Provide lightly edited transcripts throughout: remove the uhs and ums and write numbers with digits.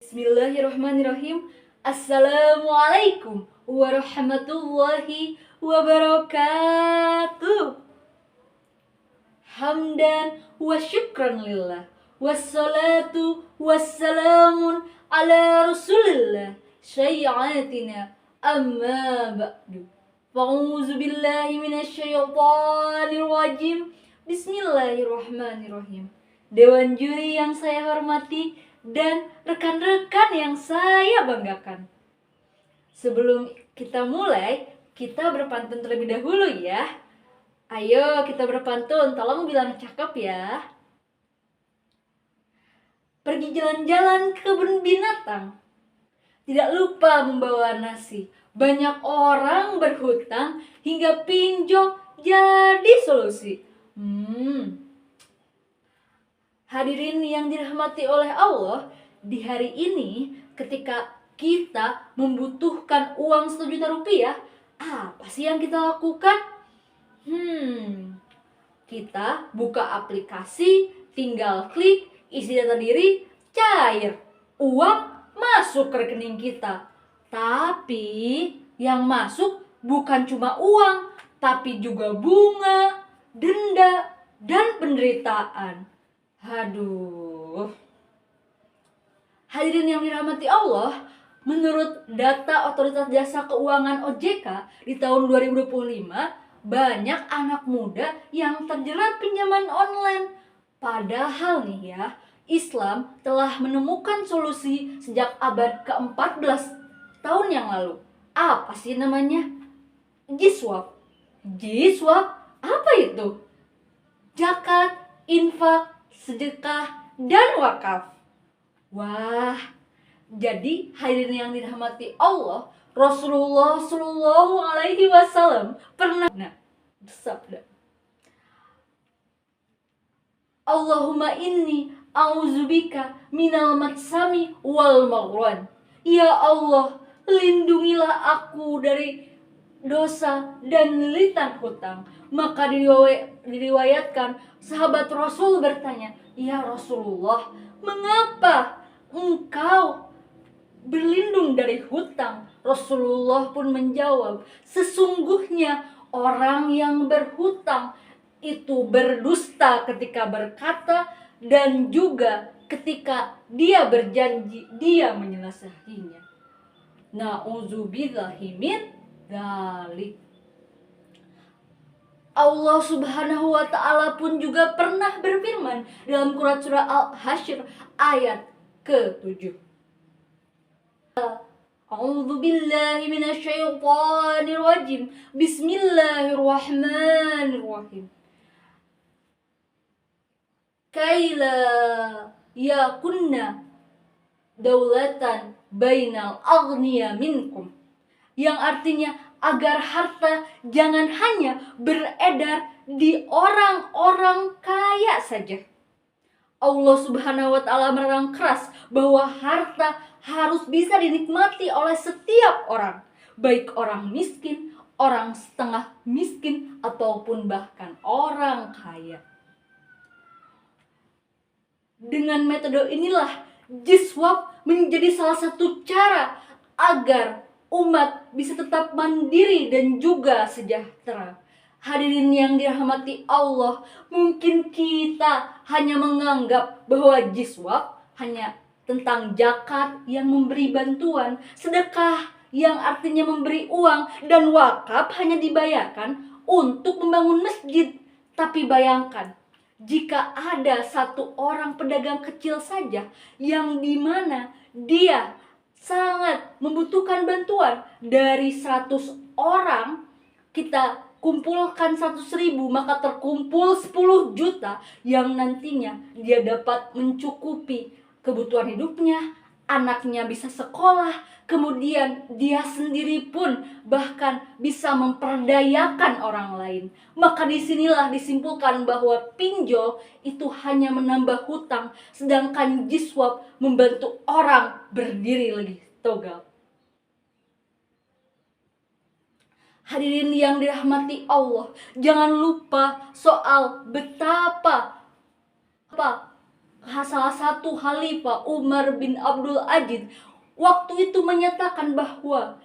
Bismillahirrahmanirrahim. Assalamualaikum warahmatullahi wabarakatuh. Hamdan wa syukran lillah. Wassalatu wassalamun ala rasulillah. Syai'atina amma ba'du. Fa'udzu billahi minasyaitonir rajim. Bismillahirrahmanirrahim. Dewan juri yang saya hormati dan rekan-rekan yang saya banggakan. Sebelum kita mulai, kita berpantun terlebih dahulu ya. Ayo kita berpantun, tolong bilang cakep ya. Pergi jalan-jalan ke kebun binatang, tidak lupa membawa nasi. Banyak orang berhutang hingga pinjol jadi solusi. Hadirin yang dirahmati oleh Allah, di hari ini ketika kita membutuhkan uang 1 juta rupiah, apa sih yang kita lakukan? Kita buka aplikasi, tinggal klik, isi data diri, cair. Uang masuk ke rekening kita. Tapi yang masuk bukan cuma uang, tapi juga bunga, denda, dan penderitaan. Aduh. Hadirin yang dirahmati Allah, menurut data Otoritas Jasa Keuangan OJK di tahun 2025, banyak anak muda yang terjerat pinjaman online. Padahal nih ya, Islam telah menemukan solusi sejak abad ke-14 tahun yang lalu. Apa sih namanya? Jiswap. Jiswap apa itu? Zakat, infak, sedekah, dan wakaf. Wah, jadi hadirin yang dirahmati Allah, Rasulullah Shallallahu Alaihi Wasallam pernah bersabda, Allahumma inni a'udzubika minal matsami wal maghran. Ya Allah, lindungilah aku dari dosa dan lilitan hutang. Maka diriwayatkan sahabat Rasul bertanya, ya Rasulullah, mengapa engkau berlindung dari hutang? Rasulullah pun menjawab, sesungguhnya orang yang berhutang itu berdusta ketika berkata dan juga ketika dia berjanji dia menyelesaikannya. Na'udzubillahi min dzalik. Allah Subhanahu wa Ta'ala pun juga pernah berfirman dalam Quran surah Al-Hasyr ayat ke-7. A'udzu billahi minasyaitonir rajim. Bismillahirrahmanirrahim. Kaila yakunna daulatan bainal aghniya minkum. Yang artinya agar harta jangan hanya beredar di orang-orang kaya saja. Allah Subhanahu wa Ta'ala melarang keras bahwa harta harus bisa dinikmati oleh setiap orang, baik orang miskin, orang setengah miskin, ataupun bahkan orang kaya. Dengan metode inilah jiswap menjadi salah satu cara agar umat bisa tetap mandiri dan juga sejahtera. Hadirin yang dirahmati Allah, mungkin kita hanya menganggap bahwa jiswap hanya tentang zakat yang memberi bantuan, sedekah yang artinya memberi uang, dan wakaf hanya dibayarkan untuk membangun masjid. Tapi bayangkan, jika ada satu orang pedagang kecil saja yang dimana dia sangat membutuhkan bantuan, dari 100 orang kita kumpulkan 100.000, maka terkumpul 10 juta yang nantinya dia dapat mencukupi kebutuhan hidupnya, anaknya bisa sekolah, kemudian dia sendiri pun bahkan bisa memperdayakan orang lain. Maka disinilah disimpulkan bahwa pinjol itu hanya menambah hutang, sedangkan jiswap membantu orang berdiri lebih tegak. Hadirin yang dirahmati Allah, jangan lupa soal betapa salah satu khalifah Umar bin Abdul Aziz waktu itu menyatakan bahwa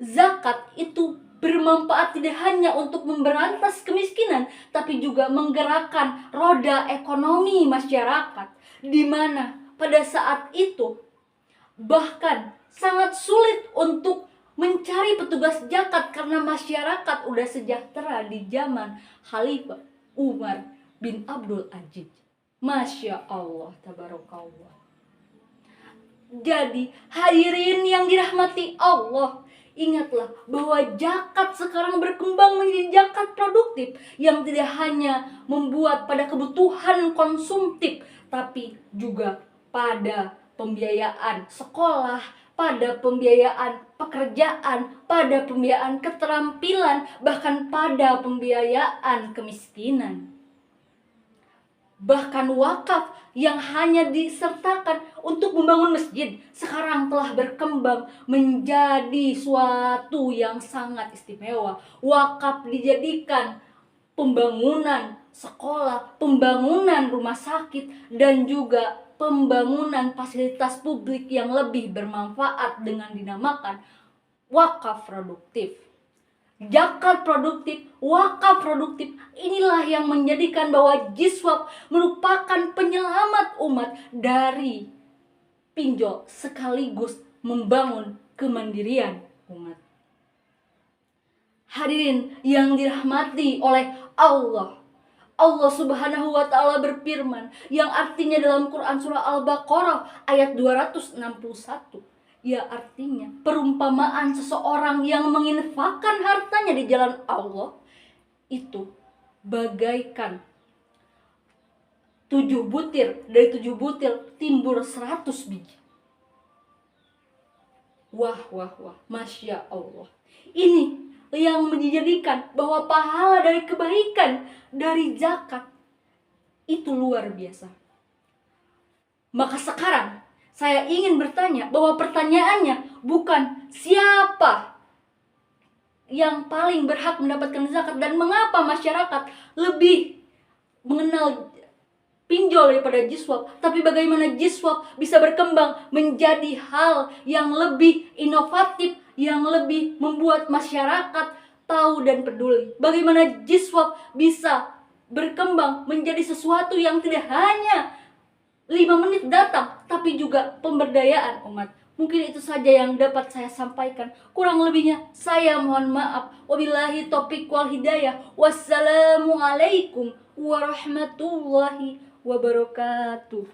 zakat itu bermanfaat tidak hanya untuk memberantas kemiskinan, tapi juga menggerakkan roda ekonomi masyarakat, di mana pada saat itu bahkan sangat sulit untuk mencari petugas zakat karena masyarakat udah sejahtera di zaman Khalifah Umar bin Abdul Aziz. Masya Allah, tabarakallah. Jadi hadirin yang dirahmati Allah, ingatlah bahwa zakat sekarang berkembang menjadi zakat produktif yang tidak hanya membuat pada kebutuhan konsumtif, tapi juga pada pembiayaan sekolah, pada pembiayaan pekerjaan, pada pembiayaan keterampilan, bahkan pada pembiayaan kemiskinan. Bahkan wakaf yang hanya disertakan untuk membangun masjid sekarang telah berkembang menjadi suatu yang sangat istimewa. Wakaf dijadikan pembangunan sekolah, pembangunan rumah sakit, dan juga pembangunan fasilitas publik yang lebih bermanfaat dengan dinamakan wakaf produktif. Zakat produktif, wakaf produktif, inilah yang menjadikan bahwa Jiswab merupakan penyelamat umat dari pinjol sekaligus membangun kemandirian umat. Hadirin yang dirahmati oleh Allah, Allah Subhanahu wa Ta'ala berfirman, yang artinya dalam Quran surah Al-Baqarah ayat 261, ya artinya perumpamaan seseorang yang menginfakkan hartanya di jalan Allah itu bagaikan 7 butir, dari 7 butir timbul 100 biji. Wah, Masya Allah. Ini yang menjadikan bahwa pahala dari kebaikan dari zakat itu luar biasa. Maka sekarang saya ingin bertanya bahwa pertanyaannya bukan siapa yang paling berhak mendapatkan zakat dan mengapa masyarakat lebih mengenal pinjol daripada Jiswab, tapi bagaimana Jiswab bisa berkembang menjadi hal yang lebih inovatif, yang lebih membuat masyarakat tahu dan peduli. Bagaimana Jiswab bisa berkembang menjadi sesuatu yang tidak hanya 5 menit datang, tapi juga pemberdayaan umat. Mungkin itu saja yang dapat saya sampaikan. Kurang lebihnya saya mohon maaf. Wabillahi taufiq wal hidayah. Wassalamualaikum warahmatullahi wabarakatuh.